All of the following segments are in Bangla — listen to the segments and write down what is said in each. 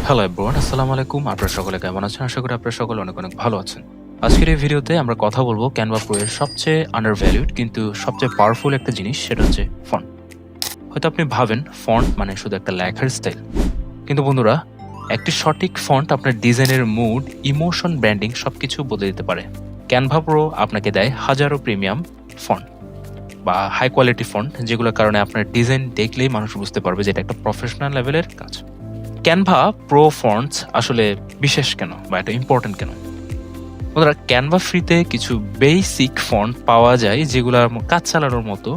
হ্যালো এভরিওয়ান, আসসালামু আলাইকুম। আপনারা সকলে কেমন আছেন? আশা করি আপনারা সকলে অনেক অনেক ভালো আছেন। আজকের এই ভিডিওতে আমরা কথা বলবো ক্যানভা প্রো এর সবচেয়ে আন্ডারভ্যালুড কিন্তু সবচেয়ে পাওয়ারফুল একটা জিনিস, সেটা হচ্ছে ফন্ট। হয়তো আপনি ভাবেন ফন্ট মানে শুধু একটা লেখার স্টাইল, কিন্তু বন্ধুরা, একটি সঠিক ফন্ট আপনার ডিজাইনের মুড, ইমোশন, ব্র্যান্ডিং সবকিছু বদলে দিতে পারে। ক্যানভা প্রো আপনাকে দেয় হাজারো প্রিমিয়াম ফন্ট বা হাই কোয়ালিটি ফন্ট, যেগুলোর কারণে আপনার ডিজাইন দেখলেই মানুষ বুঝতে পারবে যে এটা একটা প্রফেশনাল লেভেলের কাজ। ক্যানভা প্রো ফন্টস আসলে বিশেষ কেন বা এটা ইম্পর্টেন্ট কেন? বন্ধুরা, ক্যানভা ফ্রিতে কিছু বেসিক ফন্ট পাওয়া যায় যেগুলোর কাজ চালানোর মতো,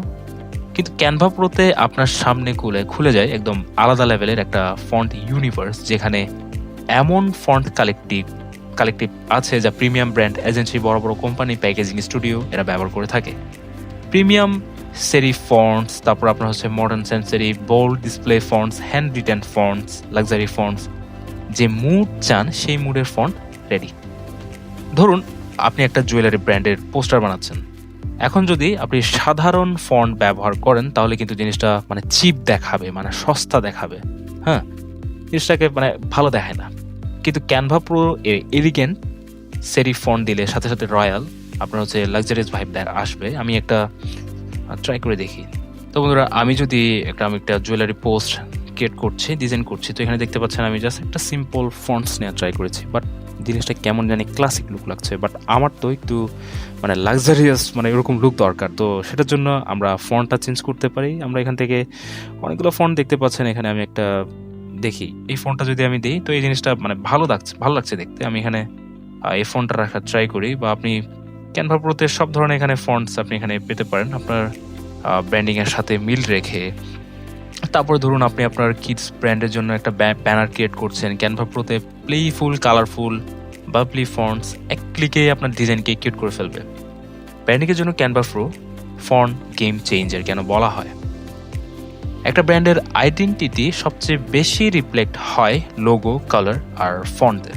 কিন্তু ক্যানভা প্রোতে আপনার সামনে খুলে যায় একদম আলাদা লেভেলের একটা ফন্ট ইউনিভার্স, যেখানে এমন ফন্ট কালেকটিভ আছে যা প্রিমিয়াম ব্র্যান্ড, এজেন্সি, বড় বড় কোম্পানি, প্যাকেজিং স্টুডিও এরা ব্যবহার করে থাকে। প্রিমিয়াম সেরি ফন্টস, তারপর আপনার হচ্ছে modern sans serif, bold display fonts, handwritten fonts, luxury fonts, যে মুড চান সেই মুডের ফন্ট রেডি। ধরুন আপনি একটা জুয়েলারি ব্র্যান্ডের পোস্টার বানাচ্ছেন, এখন যদি আপনি সাধারণ ফন্ট ব্যবহার করেন তাহলে কিন্তু জিনিসটা মানে চিপ দেখাবে, মানে সস্তা দেখাবে। হ্যাঁ, জিনিসটাকে মানে ভালো দেখায় না। কিন্তু ক্যানভা প্রো এলিগেন্ট সেরি ফন্ট দিলে সাথে সাথে রয়্যাল আপনার হচ্ছে লাক্সারিয়াস ভাইব আসবে। আমি একটা ট্রাই করে দেখি। তো বন্ধুরা, আমি একটা জুয়েলারি পোস্ট ক্রিয়েট করছি, ডিজাইন করছি, তো এখানে দেখতে পাচ্ছেন আমি জাস্ট একটা সিম্পল ফন্টস নেওয়া ট্রাই করেছি, বাট জিনিসটা কেমন জানি ক্লাসিক লুক লাগছে। বাট আমার তো একটু মানে লাক্সারিয়াস মানে এরকম লুক দরকার, তো সেটার জন্য আমরা ফন্টটা চেঞ্জ করতে পারি। আমরা এখান থেকে অনেকগুলো ফন্ট দেখতে পাচ্ছেন, এখানে আমি একটা দেখি এই ফন্টটা যদি আমি দিই তো এই জিনিসটা মানে ভালো লাগছে দেখতে। আমি এখানে এই ফন্টটা রাখার ট্রাই করি, বা আপনি ক্যানভা প্রোতে সব ধরনের এখানে ফন্টস আপনি এখানে পেতে পারেন আপনার ব্র্যান্ডিং এর সাথে মিল রেখে। তারপরে ধরুন আপনি আপনার কিডস ব্র্যান্ডের জন্য একটা ব্যানার ক্রিয়েট করছেন, ক্যানভা প্রোতে প্লেফুল, কালারফুল, বাবলি ফন্টস এক ক্লিকে আপনার ডিজাইনকে কিউট করে ফেলবে। ব্র্যান্ডিংয়ের জন্য Canva pro font game changer কেন বলা হয়? একটা ব্র্যান্ডের আইডেন্টিটি সবচেয়ে বেশি রিফ্লেক্ট হয় লোগো, কালার আর ফন্টে।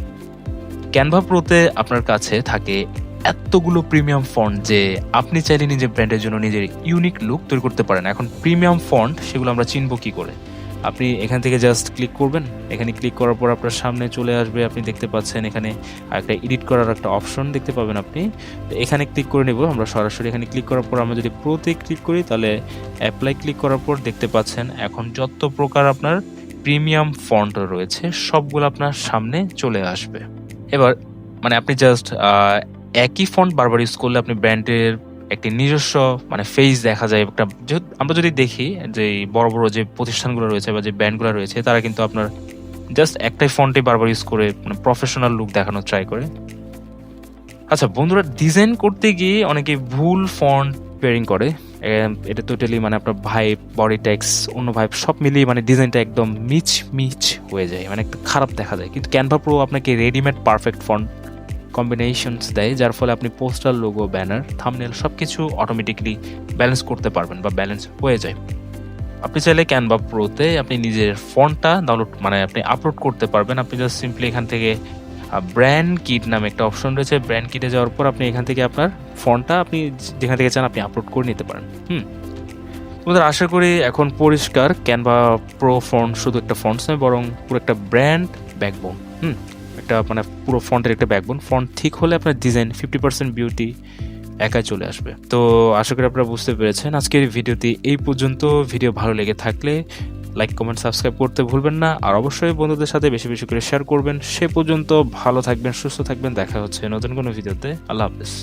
ক্যানভা প্রোতে আপনার কাছে থাকে এতগুলো প্রিমিয়াম ফন্ট যে আপনি চাইলে নিজের ব্র্যান্ডের জন্য নিজের ইউনিক লুক তৈরি করতে পারেন। এখন প্রিমিয়াম ফন্ট সেগুলো আমরা চিনবো কি করে? আপনি এখান থেকে জাস্ট ক্লিক করবেন, এখানে ক্লিক করার পর আপনার সামনে চলে আসবে, আপনি দেখতে পাচ্ছেন এখানে একটা এডিট করার একটা অপশন দেখতে পাবেন আপনি। তো এখানে ক্লিক করে নেব আমরা সরাসরি। এখানে ক্লিক করার পর আমরা যদি প্রোতে ক্লিক করি তাহলে অ্যাপ্লাই ক্লিক করার পর দেখতে পাচ্ছেন এখন যত প্রকার আপনার প্রিমিয়াম ফন্ট রয়েছে সবগুলো আপনার সামনে চলে আসবে। এবার মানে আপনি জাস্ট একই ফন্ট বারবার ইউজ করলে আপনি ব্র্যান্ডের একটি নিজস্ব মানে ফেস দেখা যায়। একটা আমরা যদি দেখি যে বড় বড় যে প্রতিষ্ঠানগুলো রয়েছে বা যে ব্র্যান্ডগুলো রয়েছে তারা কিন্তু আপনার জাস্ট একটাই ফন্টে বারবার ইউজ করে মানে প্রফেশনাল লুক দেখানোর ট্রাই করে। আচ্ছা বন্ধুরা, ডিজাইন করতে গিয়ে অনেকে ভুল ফন্ট পেয়ারিং করে। এটা টোটালি মানে আপনার ভাইব, বডি টেক্স, অন্য ভাইব সব মিলিয়ে মানে ডিজাইনটা একদম মিচ হয়ে যায়, মানে একটু খারাপ দেখা যায়। কিন্তু ক্যানভা প্রো আপনাকে রেডিমেড পারফেক্ট ফন্ট কম্বিনেশনস দেয়, যার ফলে আপনি পোস্টার, লোগো, ব্যানার, থাম্বনেল সবকিছু অটোমেটিকলি ব্যালেন্স করতে পারবেন বা ব্যালেন্স হয়ে যায়। আপনি চাইলে ক্যানভা প্রোতে আপনি নিজের ফন্টটা ডাউনলোড মানে আপনি আপলোড করতে পারবেন। আপনি জাস্ট সিম্পলি এখান থেকে ব্র্যান্ড কিট নামে একটা অপশন রয়েছে, ব্র্যান্ড কিটে যাওয়ার পর আপনি এখান থেকে আপনার ফন্টটা আপনি যেখান থেকে চান আপনি আপলোড করে নিতে পারেন। তোমাদের আশা করি এখন পরিষ্কার, ক্যানভা প্রো ফন্ট শুধু একটা ফন্টস নয়, বরং পুরো একটা ব্র্যান্ড ব্যাকবোন। একটা মানে পুরো ফন্টের একটা ব্যাকবোন। ফন্ট ঠিক হলে আপনার ডিজাইন 50% বিউটি একাই চলে আসবে। তো আশা করি আপনারা বুঝতে পেরেছেন। আজকের ভিডিওতে এই পর্যন্ত। ভিডিও ভালো লেগে থাকলে লাইক, কমেন্ট, সাবস্ক্রাইব করতে ভুলবেন না, আর অবশ্যই বন্ধুদের সাথে বেশি বেশি করে শেয়ার করবেন। সে পর্যন্ত ভালো থাকবেন, সুস্থ থাকবেন। দেখা হচ্ছে নতুন কোনো ভিডিওতে। আল্লাহ হাফেজ।